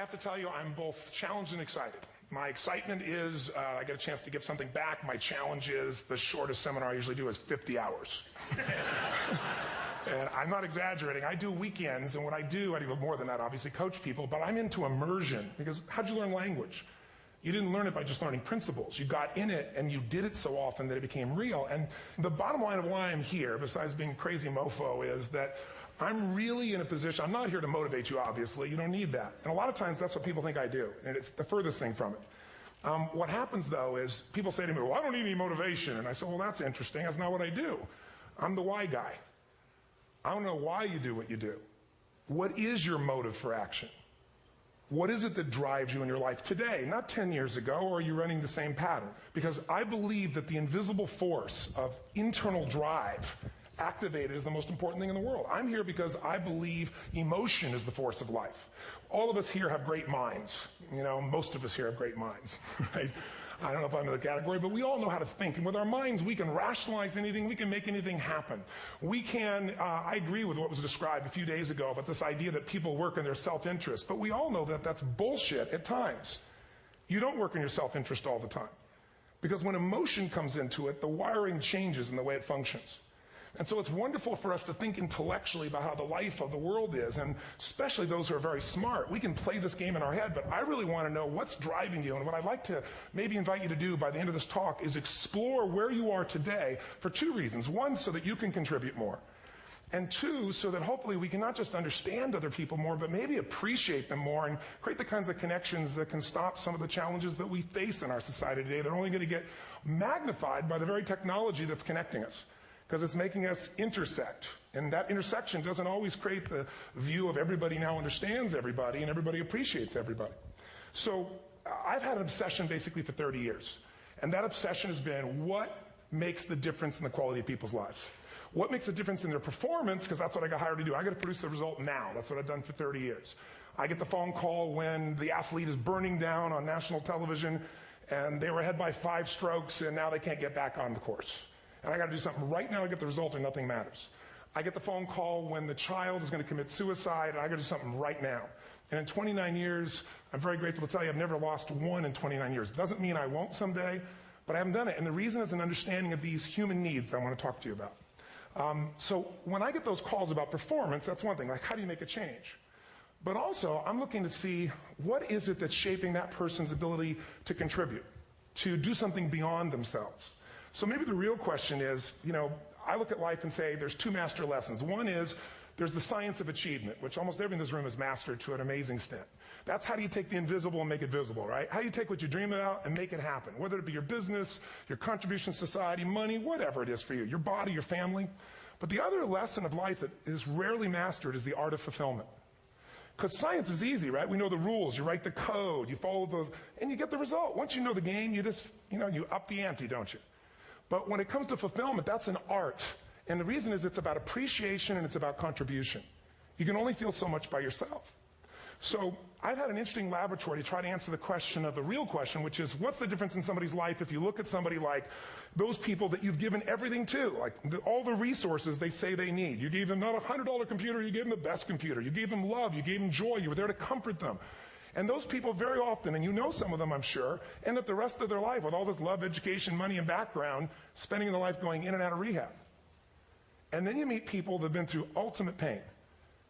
have to tell you, I'm both challenged and excited. My excitement is I get a chance to give something back. My challenge is the shortest seminar I usually do is 50 hours. And I'm not exaggerating. I do weekends, and what I do more than that, obviously, coach people, but I'm into immersion. Because how'd you learn language? You didn't learn it by just learning principles. You got in it, and you did it so often that it became real. And the bottom line of why I'm here, besides being a crazy mofo, is that I'm really in a position, I'm not here to motivate you, obviously. You don't need that. And a lot of times, that's what people think I do, and it's the furthest thing from it. What happens, though, is people say to me, well, I don't need any motivation. And I say, well, that's interesting. That's not what I do. I'm the why guy. I don't know why you do what you do. What is your motive for action? What is it that drives you in your life today, not 10 years ago, or are you running the same pattern? Because I believe that the invisible force of internal drive activated is the most important thing in the world. I'm here because I believe emotion is the force of life. All of us here have great minds. You know, most of us here have great minds, right? I don't know if I'm in the category, but we all know how to think. And with our minds, we can rationalize anything. We can make anything happen. We can, I agree with what was described a few days ago about this idea that people work in their self-interest. But we all know that that's bullshit at times. You don't work in your self-interest all the time. Because when emotion comes into it, the wiring changes in the way it functions. And so it's wonderful for us to think intellectually about how the life of the world is, and especially those who are very smart. We can play this game in our head, but I really want to know what's driving you. And what I'd like to maybe invite you to do by the end of this talk is explore where you are today for two reasons. One, so that you can contribute more. And two, so that hopefully we can not just understand other people more, but maybe appreciate them more and create the kinds of connections that can stop some of the challenges that we face in our society today. They're only going to get magnified by the very technology that's connecting us, because it's making us intersect. And that intersection doesn't always create the view of everybody now understands everybody and everybody appreciates everybody. So I've had an obsession basically for 30 years. And that obsession has been what makes the difference in the quality of people's lives? What makes a difference in their performance? Because that's what I got hired to do. I got to produce the result now. That's what I've done for 30 years. I get the phone call when the athlete is burning down on national television and they were ahead by 5 strokes and now they can't get back on the course. And I got to do something right now to get the result or nothing matters. I get the phone call when the child is going to commit suicide, and I got to do something right now. And in 29 years, I'm very grateful to tell you I've never lost one in 29 years. It doesn't mean I won't someday, but I haven't done it. And the reason is an understanding of these human needs that I want to talk to you about. So when I get those calls about performance, that's one thing. Like, how do you make a change? But also, I'm looking to see what is it that's shaping that person's ability to contribute, to do something beyond themselves. So maybe the real question is, you know, I look at life and say there's 2 master lessons. One is there's the science of achievement, which almost everyone in this room has mastered to an amazing extent. That's how do you take the invisible and make it visible, right? How do you take what you dream about and make it happen, whether it be your business, your contribution to society, money, whatever it is for you, your body, your family. But the other lesson of life that is rarely mastered is the art of fulfillment. Because science is easy, right? We know the rules. You write the code, you follow those, and you get the result. Once you know the game, you just, you up the ante, don't you? But when it comes to fulfillment, that's an art. And the reason is it's about appreciation and it's about contribution. You can only feel so much by yourself. So I've had an interesting laboratory to try to answer the question of the real question, which is what's the difference in somebody's life if you look at somebody like those people that you've given everything to, like all the resources they say they need. You gave them not a $100 computer, you gave them the best computer. You gave them love, you gave them joy, you were there to comfort them. And those people very often, and you know some of them I'm sure, end up the rest of their life with all this love, education, money, and background, spending their life going in and out of rehab. And then you meet people that have been through ultimate pain,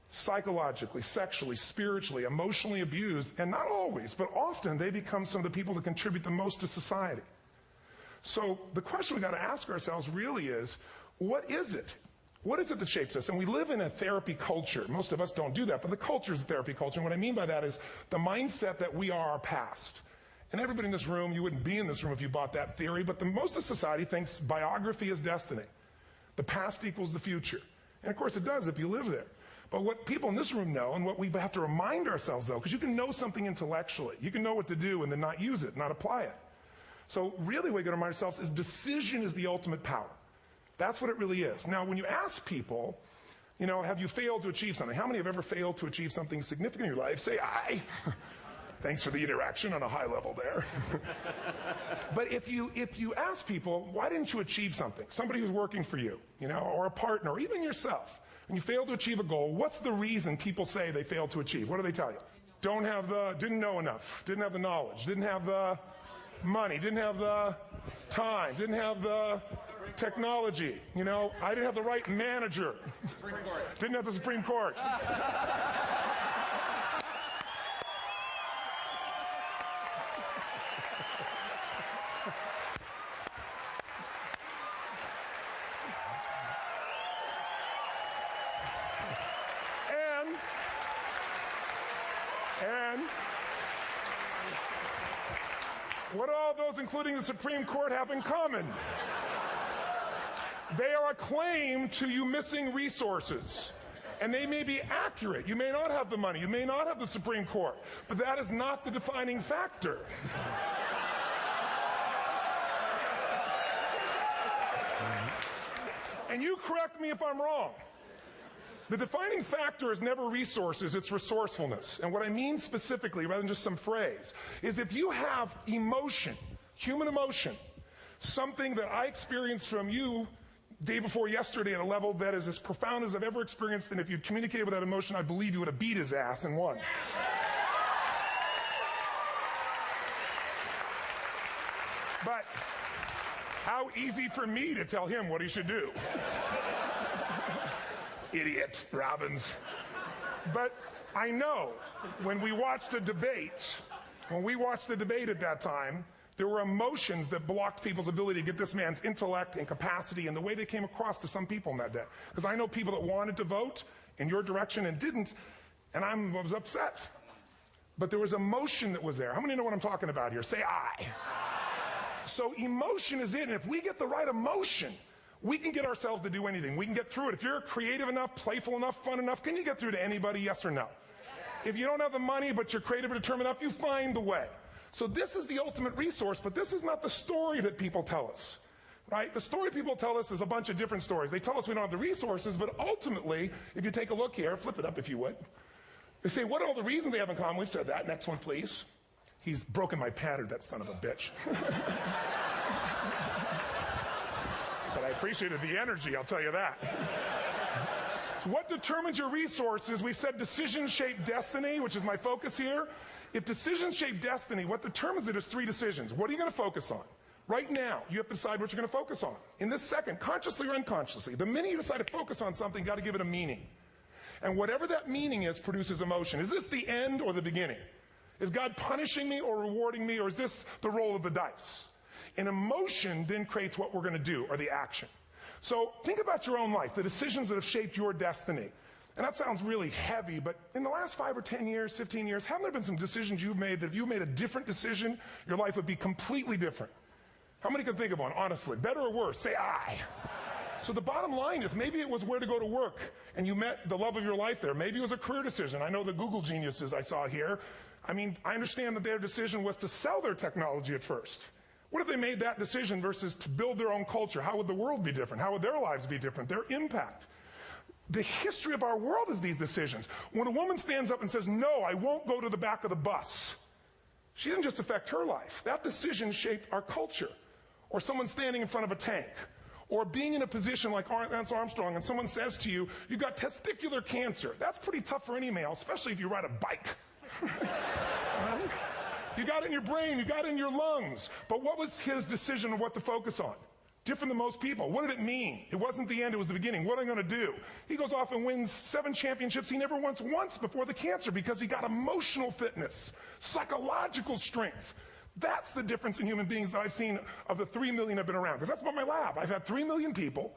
psychologically, sexually, spiritually, emotionally abused, and not always, but often they become some of the people that contribute the most to society. So the question we got to ask ourselves really is, what is it? What is it that shapes us? And we live in a therapy culture. Most of us don't do that, but the culture is a therapy culture. And what I mean by that is the mindset that we are our past. And everybody in this room, you wouldn't be in this room if you bought that theory, but most of society thinks biography is destiny. The past equals the future. And of course it does if you live there. But what people in this room know, and what we have to remind ourselves though, because you can know something intellectually. You can know what to do and then not use it, not apply it. So really what we got to remind ourselves is decision is the ultimate power. That's what it really is. Now, when you ask people, have you failed to achieve something? How many have ever failed to achieve something significant in your life? Say, I. Thanks for the interaction on a high level there. But if you ask people, why didn't you achieve something? Somebody who's working for you, or a partner, or even yourself, and you failed to achieve a goal, what's the reason people say they failed to achieve? What do they tell you? didn't know enough, didn't have the knowledge, didn't have the money, didn't have the time, didn't have the technology. You know, I didn't have the right manager. Didn't have the Supreme Court. And what do all those, including the Supreme Court, have in common? They are a claim to you missing resources. And they may be accurate. You may not have the money. You may not have the Supreme Court. But that is not the defining factor. And you correct me if I'm wrong. The defining factor is never resources, it's resourcefulness. And what I mean specifically, rather than just some phrase, is if you have emotion, human emotion, something that I experienced from you day before yesterday at a level that is as profound as I've ever experienced, and if you'd communicated with that emotion, I believe you would have beat his ass and won. But how easy for me to tell him what he should do. Idiot, Robbins. But I know when we watched the debate at that time, there were emotions that blocked people's ability to get this man's intellect and capacity and the way they came across to some people in that day. Because I know people that wanted to vote in your direction and didn't, and I was upset. But there was emotion that was there. How many know what I'm talking about here? Say aye. So emotion is it, and if we get the right emotion, we can get ourselves to do anything. We can get through it. If you're creative enough, playful enough, fun enough, can you get through to anybody, yes or no? If you don't have the money, but you're creative and determined enough, you find the way. So this is the ultimate resource, but this is not the story that people tell us, right? The story people tell us is a bunch of different stories. They tell us we don't have the resources, but ultimately, if you take a look here, flip it up if you would. They say, what are all the reasons they have in common? We said that. Next one, please. He's broken my pattern, that son of a bitch. But I appreciated the energy, I'll tell you that. What determines your resources? We said decisions shape destiny, which is my focus here. If decisions shape destiny, what determines it is 3 decisions. What are you going to focus on? Right now, you have to decide what you're going to focus on. In this second, consciously or unconsciously, the minute you decide to focus on something, you've got to give it a meaning. And whatever that meaning is produces emotion. Is this the end or the beginning? Is God punishing me or rewarding me, or is this the roll of the dice? And emotion then creates what we're going to do, or the action. So think about your own life, the decisions that have shaped your destiny. And that sounds really heavy, but in the last 5 or 10 years, 15 years, haven't there been some decisions you've made that if you made a different decision, your life would be completely different? How many can think of one, honestly? Better or worse? Say aye. So the bottom line is maybe it was where to go to work, and you met the love of your life there. Maybe it was a career decision. I know the Google geniuses I saw here. I mean, I understand that their decision was to sell their technology at first. What if they made that decision versus to build their own culture? How would the world be different? How would their lives be different? Their impact. The history of our world is these decisions. When a woman stands up and says, no, I won't go to the back of the bus, she didn't just affect her life. That decision shaped our culture. Or someone standing in front of a tank. Or being in a position like Lance Armstrong and someone says to you, you've got testicular cancer. That's pretty tough for any male, especially if you ride a bike. Right? You got it in your brain, you got it in your lungs. But what was his decision of what to focus on? Different than most people. What did it mean? It wasn't the end, it was the beginning. What am I going to do? He goes off and wins 7 championships he never won once before the cancer because he got emotional fitness, psychological strength. That's the difference in human beings that I've seen of the 3 million I've been around. Because that's about my lab. I've had 3 million people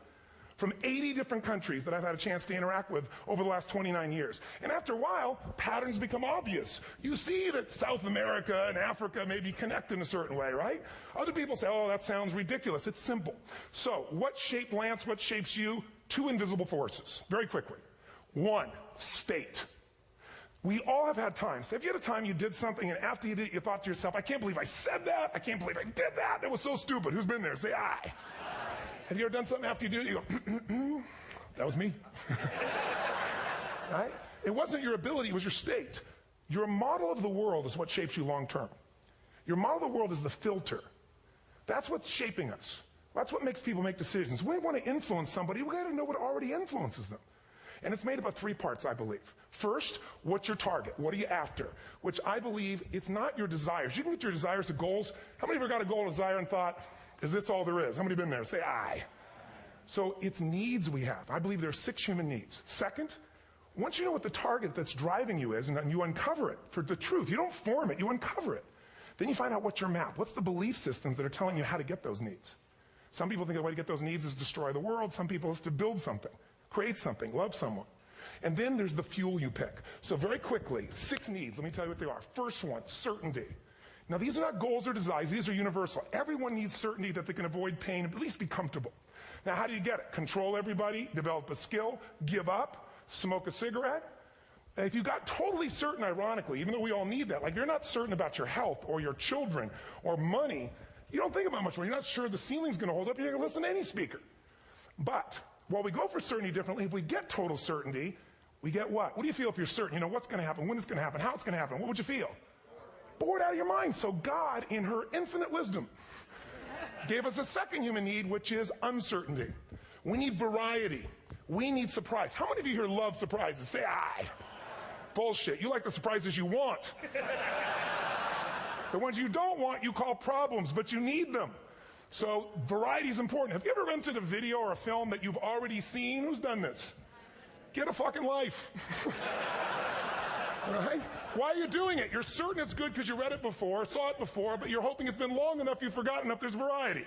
from 80 different countries that I've had a chance to interact with over the last 29 years. And after a while, patterns become obvious. You see that South America and Africa maybe connect in a certain way, right? Other people say, oh, that sounds ridiculous. It's simple. So what shaped Lance? What shapes you? 2 invisible forces. Very quickly. 1, state. We all have had times. Have you had a time you did something and after you did it, you thought to yourself, I can't believe I said that. I can't believe I did that. That was so stupid. Who's been there? Say aye. Have you ever done something after you do it, you go, that was me. Right? It wasn't your ability, it was your state. Your model of the world is what shapes you long term. Your model of the world is the filter. That's what's shaping us. That's what makes people make decisions. When we want to influence somebody, we got to know what already influences them. And it's made up of 3 parts, I believe. First, what's your target? What are you after? Which I believe it's not your desires. You can get your desires to goals. How many of you got a goal, desire, and thought, is this all there is? How many have been there? Say, aye. So it's needs we have. I believe there are 6 human needs. Second, once you know what the target that's driving you is, and you uncover it for the truth, you don't form it, you uncover it. Then you find out what's your map. What's the belief systems that are telling you how to get those needs? Some people think the way to get those needs is destroy the world. Some people is to build something, create something, love someone. And then there's the fuel you pick. So very quickly, 6 needs. Let me tell you what they are. First one, certainty. Now these are not goals or desires. These are universal. Everyone needs certainty that they can avoid pain, at least be comfortable. Now how do you get it? Control everybody, develop a skill, give up, smoke a cigarette. And if you got totally certain, ironically, even though we all need that, like you're not certain about your health or your children or money, you don't think about much more. You're not sure the ceiling's going to hold up. You're going to listen to any speaker. But while we go for certainty differently, if we get total certainty, we get what? What do you feel if you're certain? You know what's going to happen, when it's going to happen, how it's going to happen. What would you feel? Bored out of your mind. So God, in her infinite wisdom, gave us a second human need, which is uncertainty. We need variety. We need surprise. How many of you here love surprises? Say aye. Bullshit. You like the surprises you want. The ones you don't want, you call problems, but you need them. So variety is important. Have you ever rented a video or a film that you've already seen? Who's done this? Get a fucking life. Right? Why are you doing it? You're certain it's good because you read it before, saw it before, but you're hoping it's been long enough you've forgotten enough there's variety.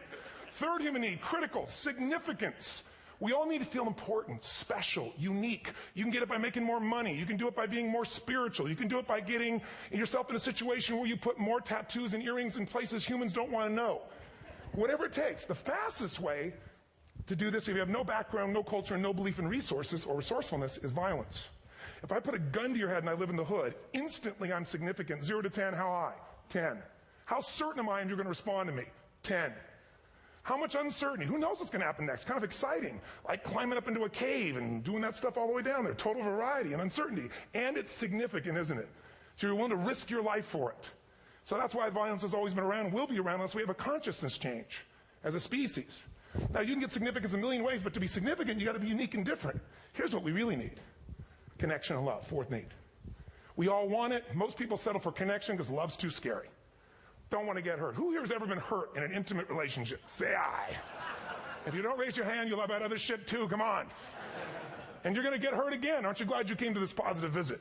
Third human need, critical, significance. We all need to feel important, special, unique. You can get it by making more money. You can do it by being more spiritual. You can do it by getting yourself in a situation where you put more tattoos and earrings in places humans don't want to know. Whatever it takes. The fastest way to do this, if you have no background, no culture, and no belief in resources or resourcefulness, is violence. If I put a gun to your head and I live in the hood, instantly I'm significant. 0 to 10, how high? 10. How certain am I you're going to respond to me? 10. How much uncertainty? Who knows what's going to happen next? Kind of exciting. Like climbing up into a cave and doing that stuff all the way down there. Total variety and uncertainty. And it's significant, isn't it? So you're willing to risk your life for it. So that's why violence has always been around and will be around unless we have a consciousness change as a species. Now, you can get significance a million ways, but to be significant, you got to be unique and different. Here's what we really need. Connection and love, fourth need. We all want it. Most people settle for connection because love's too scary. Don't want to get hurt. Who here has ever been hurt in an intimate relationship? Say aye. If you don't raise your hand, you'll have had other shit too. Come on. And you're going to get hurt again. Aren't you glad you came to this positive visit?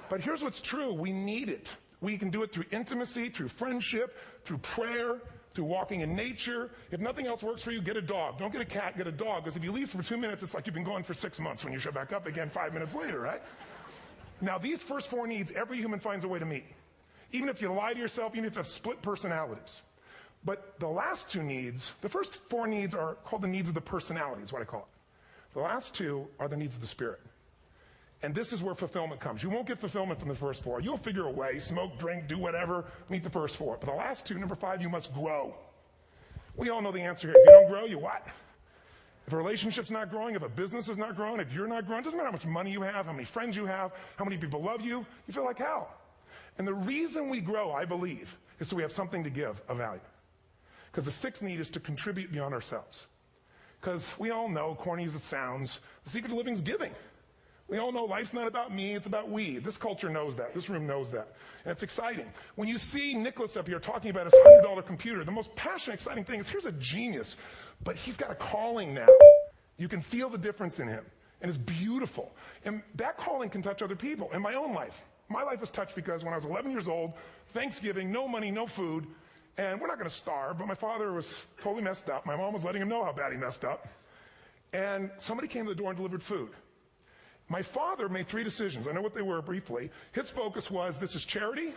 But here's what's true. We need it. We can do it through intimacy, through friendship, through prayer, through walking in nature. If nothing else works for you, get a dog. Don't get a cat, get a dog. Because if you leave for 2 minutes, it's like you've been gone for 6 months when you show back up again 5 minutes later, right? Now, these first 4 needs, every human finds a way to meet. Even if you lie to yourself, even if you have split personalities. But the last 2 needs, the first 4 needs are called the needs of the personality, is what I call it. The last 2 are the needs of the spirit. And this is where fulfillment comes. You won't get fulfillment from the first 4. You'll figure a way, smoke, drink, do whatever, meet the first 4. But the last 2, number 5, you must grow. We all know the answer here. If you don't grow, you what? If a relationship's not growing, if a business is not growing, if you're not growing, it doesn't matter how much money you have, how many friends you have, how many people love you, you feel like hell. And the reason we grow, I believe, is so we have something to give of value. Because the 6th need is to contribute beyond ourselves. Because we all know, corny as it sounds, the secret of living is giving. We all know life's not about me, it's about we. This culture knows that. This room knows that. And it's exciting. When you see Nicholas up here talking about his $100 computer, the most passionate, exciting thing is here's a genius, but he's got a calling now. You can feel the difference in him. And it's beautiful. And that calling can touch other people. In my own life, my life was touched because when I was 11 years old, Thanksgiving, no money, no food, and we're not going to starve, but my father was totally messed up. My mom was letting him know how bad he messed up. And somebody came to the door and delivered food. My father made 3 decisions. I know what they were briefly. His focus was, this is charity.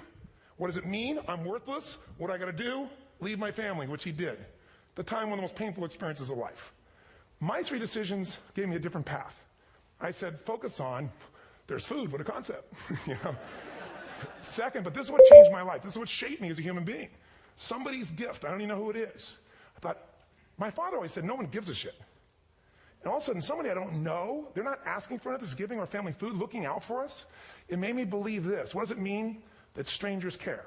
What does it mean? I'm worthless. What do I got to do? Leave my family, which he did. The time, one of the most painful experiences of life. My 3 decisions gave me a different path. I said, focus on, there's food. What a concept. You know? Second, but this is what changed my life. This is what shaped me as a human being. Somebody's gift. I don't even know who it is. I thought, my father always said, no one gives a shit. And all of a sudden, somebody I don't know, they're not asking for it, this is giving our family food, looking out for us. It made me believe this. What does it mean? That strangers care.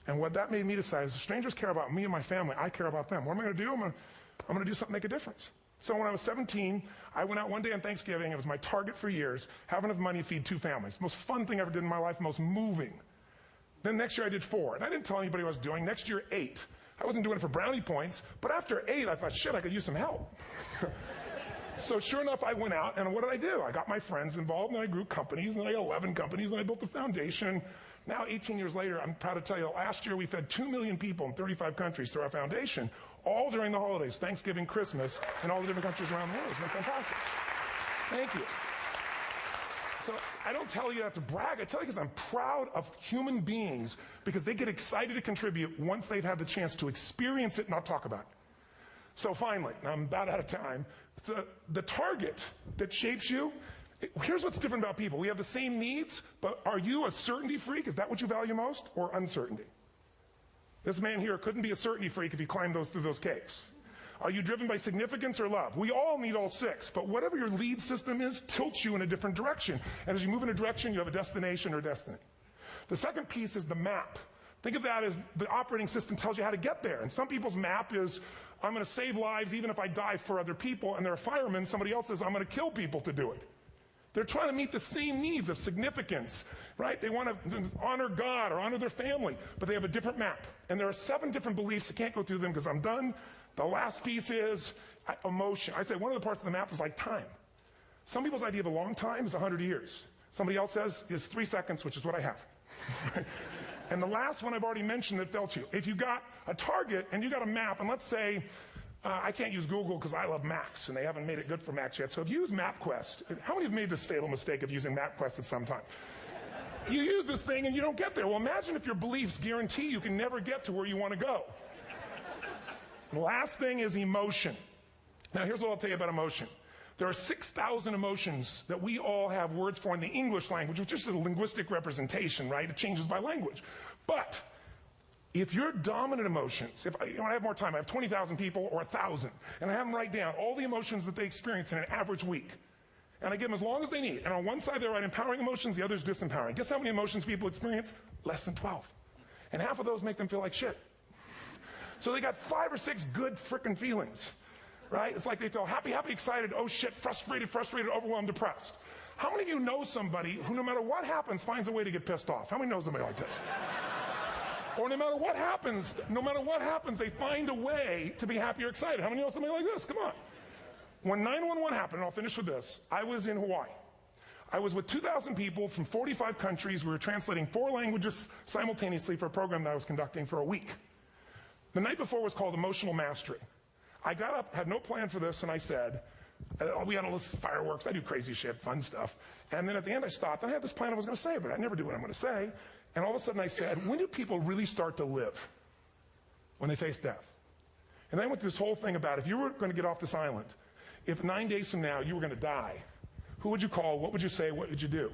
And what that made me decide is strangers care about me and my family. I care about them. What am I going to do? I'm going to do something to make a difference. So when I was 17, I went out one day on Thanksgiving. It was my target for years. Have enough money to feed 2 families. Most fun thing I ever did in my life, most moving. Then next year I did 4. And I didn't tell anybody what I was doing. Next year, 8. I wasn't doing it for brownie points. But after 8, I thought, shit, I could use some help. So sure enough, I went out, and what did I do? I got my friends involved, and I grew companies, and then I got 11 companies, and I built a foundation. Now, 18 years later, I'm proud to tell you, last year we fed 2 million people in 35 countries through our foundation, all during the holidays, Thanksgiving, Christmas, in all the different countries around the world. It's been fantastic. Thank you. So I don't tell you that to brag. I tell you because I'm proud of human beings because they get excited to contribute once they've had the chance to experience it, not talk about it. So finally, I'm about out of time, the target that shapes you, here's what's different about people. We have the same needs, but are you a certainty freak? Is that what you value most, or uncertainty? This man here couldn't be a certainty freak if he climbed through those caves. Are you driven by significance or love? We all need all 6, but whatever your lead system is tilts you in a different direction. And as you move in a direction, you have a destination or destiny. The second piece is the map. Think of that as the operating system tells you how to get there. And some people's map is, I'm going to save lives even if I die for other people. And they're a fireman. Somebody else says, I'm going to kill people to do it. They're trying to meet the same needs of significance, right? They want to honor God or honor their family, but they have a different map. And there are 7 different beliefs. I can't go through them because I'm done. The last piece is emotion. I say one of the parts of the map is like time. Some people's idea of a long time is 100 years. Somebody else says is 3 seconds, which is what I have. And the last one I've already mentioned that felt you. If you got a target and you got a map, and let's say, I can't use Google because I love Macs, and they haven't made it good for Macs yet. So if you use MapQuest, how many have made this fatal mistake of using MapQuest at some time? You use this thing and you don't get there. Well, imagine if your beliefs guarantee you can never get to where you want to go. The last thing is emotion. Now, here's what I'll tell you about emotion. There are 6,000 emotions that we all have words for in the English language, which is just a linguistic representation, right? It changes by language. But if your dominant emotions, if I have more time, I have 20,000 people or 1,000, and I have them write down all the emotions that they experience in an average week. And I give them as long as they need. And on one side, they write empowering emotions, the other is disempowering. Guess how many emotions people experience? Less than 12. And half of those make them feel like shit. So they got 5 or 6 good frickin' feelings, right? It's like they feel happy, happy, excited, oh shit, frustrated, overwhelmed, depressed. How many of you know somebody who no matter what happens finds a way to get pissed off? How many know somebody like this? Or no matter what happens, they find a way to be happy or excited. How many know somebody like this? Come on. When 9/11 happened, and I'll finish with this, I was in Hawaii. I was with 2,000 people from 45 countries. We were translating 4 languages simultaneously for a program that I was conducting for a week. The night before was called Emotional Mastery. I got up, had no plan for this, and I said, we had all this fireworks. I do crazy shit, fun stuff. And then at the end I stopped, and I had this plan I was going to say, but I never do what I'm going to say. And all of a sudden I said, when do people really start to live? When they face death. And then I went through this whole thing about if you were going to get off this island, if 9 days from now you were going to die, who would you call? What would you say? What would you do?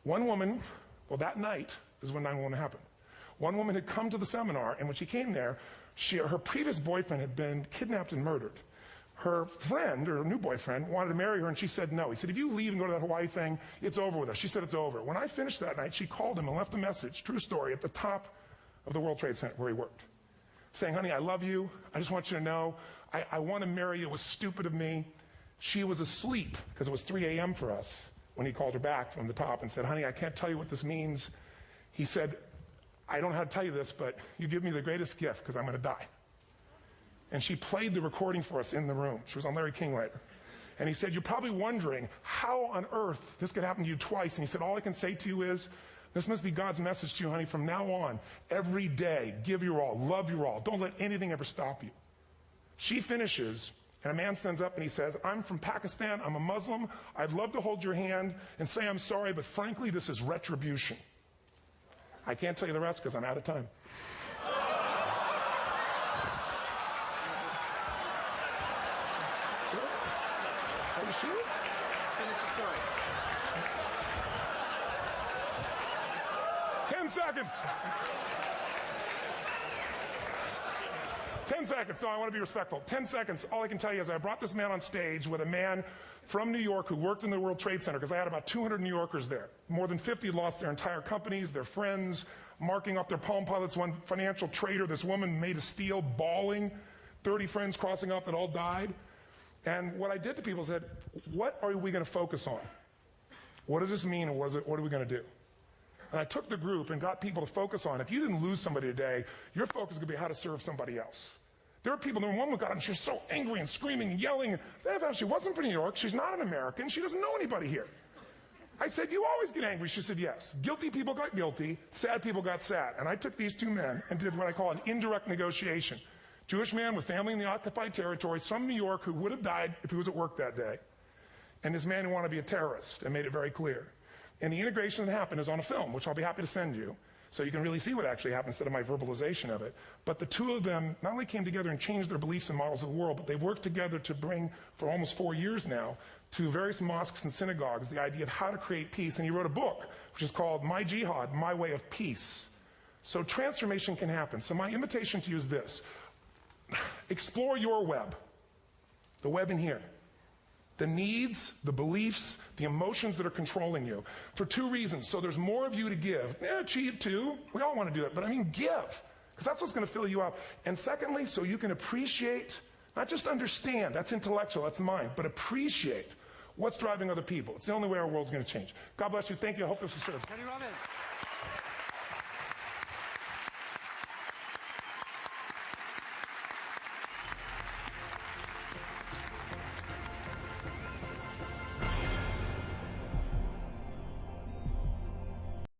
One woman, well, that night is when 9/11 happened. One woman had come to the seminar, and when she came there, her previous boyfriend had been kidnapped and murdered. Her friend, or new boyfriend, wanted to marry her, and she said no. He said, if you leave and go to that Hawaii thing, it's over with us. She said it's over. When I finished that night, she called him and left a message, true story, at the top of the World Trade Center where he worked, saying, honey, I love you. I just want you to know, I want to marry you. It was stupid of me. She was asleep, because it was 3 a.m. for us, when he called her back from the top and said, honey, I can't tell you what this means. He said, I don't know how to tell you this, but you give me the greatest gift because I'm going to die. And she played the recording for us in the room. She was on Larry King later. And he said, you're probably wondering how on earth this could happen to you twice. And he said, all I can say to you is, this must be God's message to you, honey. From now on, every day, give your all, love your all. Don't let anything ever stop you. She finishes, and a man stands up and he says, I'm from Pakistan. I'm a Muslim. I'd love to hold your hand and say I'm sorry, but frankly, this is retribution. I can't tell you the rest because I'm out of time. Are you sure? Finish the story. 10 seconds. 10 seconds. No, I want to be respectful. 10 seconds. All I can tell you is I brought this man on stage with a man from New York who worked in the World Trade Center, because I had about 200 New Yorkers there. More than 50 lost their entire companies, their friends, marking up their Palm Pilots. One financial trader, this woman made of steel, bawling. 30 friends crossing off that all died. And what I did to people said, what are we going to focus on? What does this mean, and what are we going to do? And I took the group and got people to focus on, if you didn't lose somebody today, your focus is going to be how to serve somebody else. There are people, there was one who got and she was so angry and screaming and yelling. And she wasn't from New York. She's not an American. She doesn't know anybody here. I said, you always get angry. She said, yes. Guilty people got guilty. Sad people got sad. And I took these two men and did what I call an indirect negotiation. Jewish man with family in the occupied territory, some New York who would have died if he was at work that day, and this man who wanted to be a terrorist, and made it very clear. And the integration that happened is on a film, which I'll be happy to send you, so you can really see what actually happened instead of my verbalization of it. But the two of them not only came together and changed their beliefs and models of the world, but they've worked together to bring, for almost 4 years now, to various mosques and synagogues, the idea of how to create peace. And he wrote a book, which is called My Jihad, My Way of Peace. So transformation can happen. So my invitation to you is this. Explore your web, the web in here. The needs, the beliefs, the emotions that are controlling you. For two reasons. So there's more of you to give. Achieve too. We all want to do it. But I mean give. Because that's what's going to fill you up. And secondly, so you can appreciate, not just understand, that's intellectual, that's mind, but appreciate what's driving other people. It's the only way our world's going to change. God bless you. Thank you. I hope this will serve.